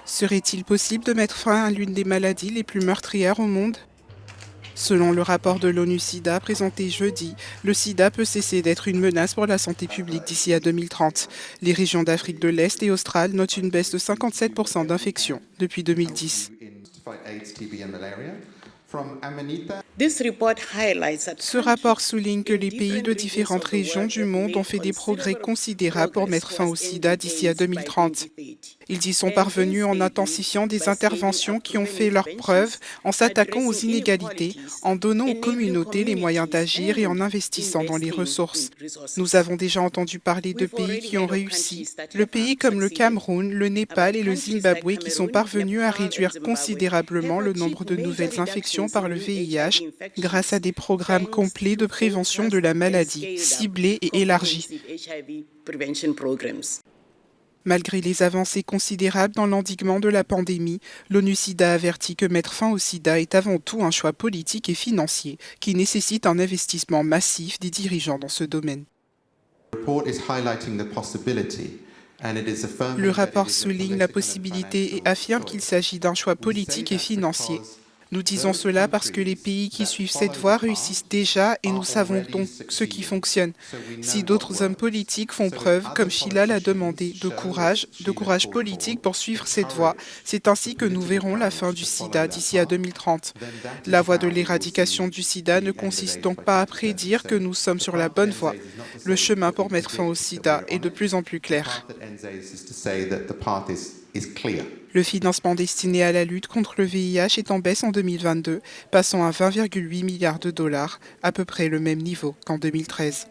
Serait-il possible de mettre fin à l'une des maladies les plus meurtrières au monde? Selon le rapport de l'ONU-SIDA présenté jeudi, le sida peut cesser d'être une menace pour la santé publique d'ici à 2030. Les régions d'Afrique de l'Est et australe notent une baisse de 57% d'infections depuis 2010. Ce rapport souligne que les pays de différentes régions du monde ont fait des progrès considérables pour mettre fin au sida d'ici à 2030. Ils y sont parvenus en intensifiant des interventions qui ont fait leurs preuves, en s'attaquant aux inégalités, en donnant aux communautés les moyens d'agir et en investissant dans les ressources. Nous avons déjà entendu parler de pays qui ont réussi, le pays comme le Cameroun, le Népal et le Zimbabwe qui sont parvenus à réduire considérablement le nombre de nouvelles infections par le VIH grâce à des programmes complets de prévention de la maladie, ciblés et élargis. Malgré les avancées considérables dans l'endiguement de la pandémie, l'ONU-SIDA avertit que mettre fin au sida est avant tout un choix politique et financier qui nécessite un investissement massif des dirigeants dans ce domaine. Le rapport souligne la possibilité et affirme qu'il s'agit d'un choix politique et financier. Nous disons cela parce que les pays qui suivent cette voie réussissent déjà et nous savons donc ce qui fonctionne. Si d'autres hommes politiques font preuve, comme Sheila l'a demandé, de courage politique pour suivre cette voie, c'est ainsi que nous verrons la fin du sida d'ici à 2030. La voie de l'éradication du sida ne consiste donc pas à prédire que nous sommes sur la bonne voie. Le chemin pour mettre fin au sida est de plus en plus clair. Le financement destiné à la lutte contre le VIH est en baisse en 2022, passant à 20,8 milliards de dollars, à peu près le même niveau qu'en 2013.